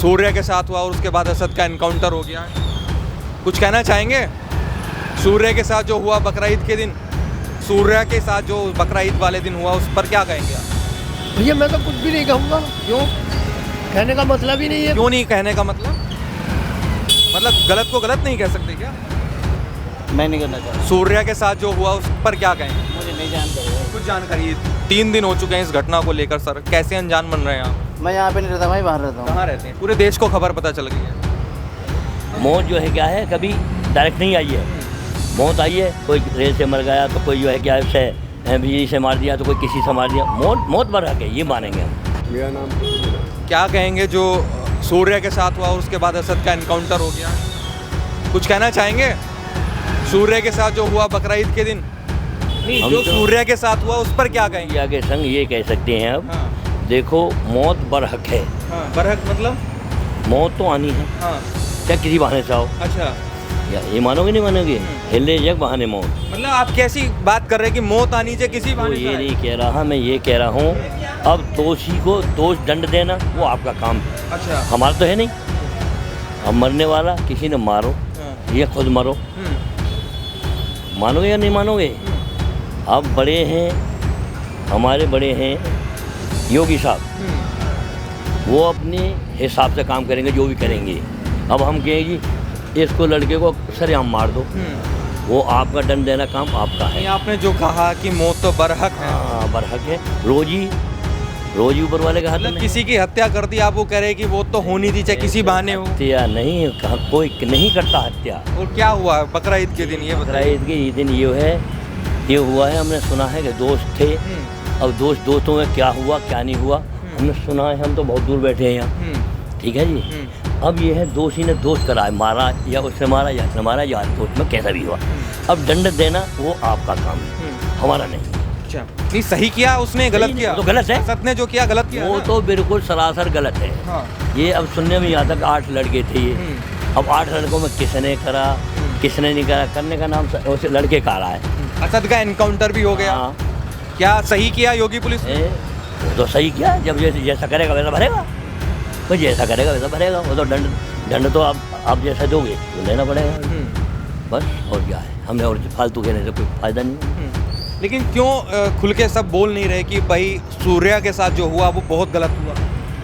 सूर्या के साथ हुआ और उसके बाद असद का एनकाउंटर हो गया, कुछ कहना चाहेंगे? सूर्या के साथ जो हुआ बकरा ईद के दिन, सूर्या के साथ जो बकरा ईद वाले दिन हुआ, उस पर क्या कहेंगे आप? भैया मैं तो कुछ भी नहीं कहूँगा। क्यों? कहने का मतलब ही नहीं है। क्यों नहीं कहने का मतलब गलत को गलत नहीं कह सकते क्या? मैं नहीं करना चाहता। सूर्या के साथ जो हुआ उस पर क्या कहेंगे? मुझे नहीं जानकारी। कुछ जानकारी? 3 दिन हो चुके हैं इस घटना को लेकर सर, कैसे अनजान बन रहे हैं आप? मैं यहाँ पे नहीं रहता, भाई बाहर रहता हूँ। कहाँ रहते हैं? पूरे देश को खबर पता चल गई है। मौत जो है क्या है, कभी डायरेक्ट नहीं आई है। मौत आई है, कोई रेल से मर गया तो कोई जो है क्या है बिजली से मार दिया तो कोई किसी से मार दिया। मौत बरहक है, ये मानेंगे हम। मेरा नाम क्या कहेंगे जो सूर्या के साथ हुआ और उसके बाद असद का एनकाउंटर हो गया, कुछ कहना चाहेंगे? सूर्या के साथ जो हुआ बकरा ईद के दिन, जो सूर्या के साथ हुआ उस पर क्या कहेंगे? आगे संग ये कह सकते हैं अब, हाँ। देखो मौत बरहक है। हाँ, बरहक मतलब? मौत तो आनी है, हाँ। क्या किसी बहाने से आओ। अच्छा, या ये मानोगे नहीं मानोगे? हिले जग बहाने मौत। मतलब आप कैसी बात कर रहे हैं कि मौत आनी चाहिए किसी तो बहाने ये से? नहीं कह रहा, मैं ये कह रहा हूँ अब दोषी को दोष दंड देना वो आपका काम है, अच्छा। हमारा तो है नहीं। अब मरने वाला किसी ने मारो हाँ। या खुद मरो, मानोगे या नहीं मानोगे? अब बड़े हैं, हमारे बड़े हैं योगी साहब, वो अपने हिसाब से काम करेंगे जो भी करेंगे। अब हम कहेंगे जी इसको लड़के को सरेआम मार दो, वो आपका दंड देना काम आपका है। नहीं, आपने जो कहा कि मौत तो बरहक है, हाँ बरहक है, रोजी ऊपर वाले का हाथ मतलब में। किसी की हत्या कर दी, आप वो कह रहे हैं कि वो तो होनी थी चाहे किसी बहाने हो। हत्या नहीं, कोई नहीं करता हत्या। और क्या हुआ बकरा ईद के दिन, ये बकरा बताइए। ईद के दिन ये हुआ है, हमने सुना है कि दोस्त थे। अब दोस्तों में क्या हुआ क्या नहीं हुआ हमने सुना है, हम तो बहुत दूर बैठे हैं यहाँ, ठीक है जी। अब ये है दोषी ने दोष करा है, मारा या उसने मारा या उसने मारा या दोस्त में कैसा भी हुआ, अब दंड देना वो आपका काम है, हमारा नहीं। अच्छा, नहीं सही किया उसने, गलत किया तो गलत है, असद ने जो किया गलत किया वो ना? तो बिल्कुल सरासर गलत है। हाँ। ये अब सुनने में यहाँ तक 8 लड़के थे ये, अब 8 लड़कों में किसने करा किसने नहीं करा, करने का नाम उस लड़के का रहा है। असद का एनकाउंटर भी हो गया। हाँ। क्या सही किया योगी पुलिस ने? वो तो सही किया, जब जैसा करेगा वैसा भरेगा, वो जैसा करेगा वैसा भरेगा। वो तो दंड तो आप जैसा दोगे तो लेना पड़ेगा, बस। और क्या है, हमने और फालतू कहने से कोई फायदा नहीं। लेकिन क्यों खुल के सब बोल नहीं रहे कि भाई सूर्या के साथ जो हुआ वो बहुत गलत हुआ?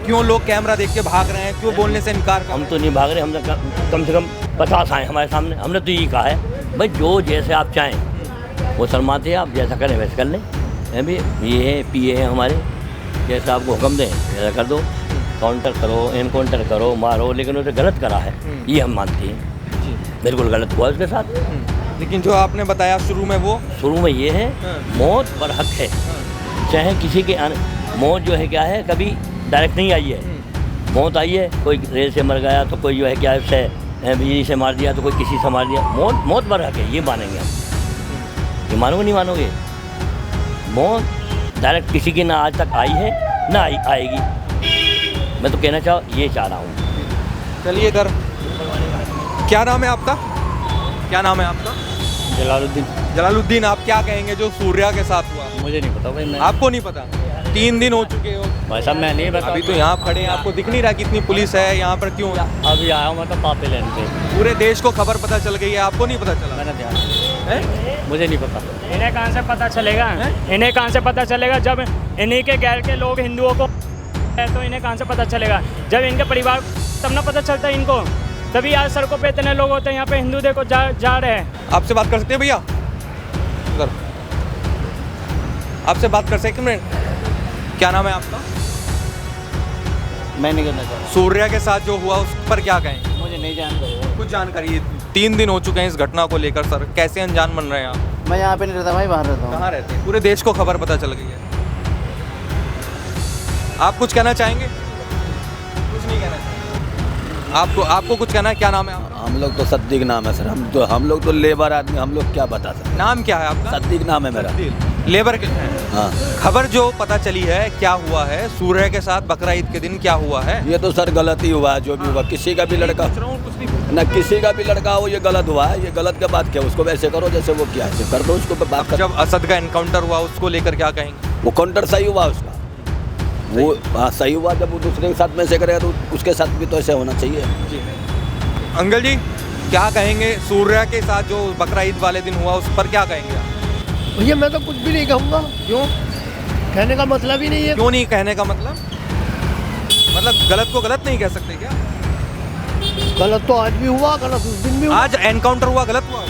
क्यों लोग कैमरा देख के भाग रहे हैं, क्यों बोलने से इनकार कर रहे हम हैं? तो नहीं भाग रहे, हमने कम से कम 50 आए हमारे सामने, हमने तो यही कहा है भाई जो जैसे आप चाहें वो शर्माते हैं, आप जैसा करें वैसे कर लें। अभी ये है पिए हैं हमारे, जैसा आपको हुक्म दें वैसा कर दो, काउंटर करो एनकाउंटर करो मारो, लेकिन उसे गलत करा है ये हम मानते हैं, बिल्कुल गलत हुआ उसके साथ। लेकिन जो आपने बताया शुरू में वो शुरू में ये है मौत बरहक है, चाहे किसी के मौत जो है क्या है, कभी डायरेक्ट नहीं आई है। मौत आई है, कोई रेल से मर गया तो कोई जो है क्या है बिजली से मार दिया तो कोई किसी से मार दिया। मौत बरहक है, ये मानेंगे हम। ये मानोगे नहीं मानोगे? मौत डायरेक्ट किसी की ना आज तक आई है ना आएगी। मैं तो कहना ये चाह रहा हूँ। चलिए इधर, क्या नाम है आपका? क्या नाम है आपका? जलालुद्दीन। आप क्या कहेंगे जो सूर्या के साथ हुआ? मुझे नहीं पता भाई, मैं आपको नहीं पता? 3 दिन हो चुके हो भाई साहब, मैं नहीं बता। अभी तो यहाँ खड़े हैं, आपको दिख नहीं रहा कितनी पुलिस है यहाँ पर? क्यों? अभी आया हूँ मैं तो पापे लेने पे। पूरे देश को खबर पता चल गई है, आपको नहीं पता चला? मैंने ध्यान, हैं? मुझे नहीं पता। इन्हें कहाँ से पता चलेगा? इन्हें कहाँ से पता चलेगा जब इन्हीं के गैर के लोग हिंदुओं को है, तो इन्हें कहाँ से पता चलेगा? जब इनके परिवार तब ना पता चलता है इनको, तभी आज सड़कों पे इतने लोग होते हैं, यहाँ पे हिंदू देखो जा रहे हैं। आपसे बात कर सकते हैं भैया? इधर आपसे बात कर सकते हैं? क्या नाम है आपका? मैं नहीं करना चाहता। सूर्या के साथ जो हुआ उस पर क्या कहेंगे? मुझे नहीं जानकारी। कुछ जानकारी? 3 दिन हो चुके हैं इस घटना को लेकर सर, कैसे अनजान बन रहे हैं आप? मैं यहाँ पे नहीं रहता, भाई बाहर रहता हूँ। कहाँ रहते हैं? पूरे देश को खबर पता चल गई है। आप कुछ कहना चाहेंगे? कुछ नहीं कहना चाहेंगे? आपको कुछ कहना है? क्या नाम है आपका? हम लोग तो सद्दीक नाम है सर, हम लोग तो लेबर आदमी, हम लोग क्या बता सकते। नाम क्या है आपका? सद्दीक नाम है मेरा। लेबर के हैं। हाँ। खबर जो पता चली है क्या हुआ है सूर्या के साथ बकरा ईद के दिन क्या हुआ है? ये तो सर गलत ही हुआ है, जो भी हुआ, किसी का भी लड़का ना किसी का भी लड़का हो, ये गलत हुआ है। ये गलत के बात क्या, उसको वैसे करो जैसे वो किया है, कर दो उसको बात कर। जब असद का एनकाउंटर हुआ उसको लेकर क्या कहेंगे? वो काउंटर सही हुआ उसका, वो हाँ सही हुआ, जब वो दूसरे के साथ में ऐसे करेगा तो उसके साथ भी तो ऐसे होना चाहिए। अंकल जी क्या कहेंगे, सूर्या के साथ जो बकरा ईद वाले दिन हुआ उस पर क्या कहेंगे आप? भैया मैं तो कुछ भी नहीं कहूँगा, क्यों कहने का मतलब ही नहीं है। क्यों नहीं कहने का मतलब गलत को गलत नहीं कह सकते क्या? गलत तो आज भी हुआ, गलत उस दिन भी हुआ। आज एनकाउंटर हुआ, गलत हुआ?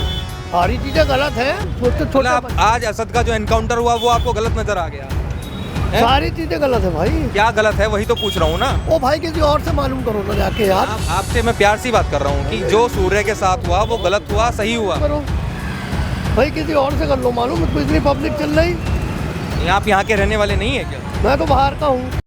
सारी चीजें गलत है, छोटे मतलब छोटे आज असद का जो एनकाउंटर हुआ वो आपको गलत नजर आ गया है? सारी चीजें गलत है भाई। क्या गलत है वही तो पूछ रहा हूँ ना। ओ भाई किसी और से मालूम करो ना जाके यार। आपसे मैं प्यार सी बात कर रहा हूँ कि जो सूर्य के साथ हुआ वो गलत हुआ, सही हुआ? करो भाई, किसी और से कर लो मालूम। मुझको इतनी पब्लिक चल रही। आप यहाँ के रहने वाले नहीं है क्या? मैं तो बाहर का हूँ।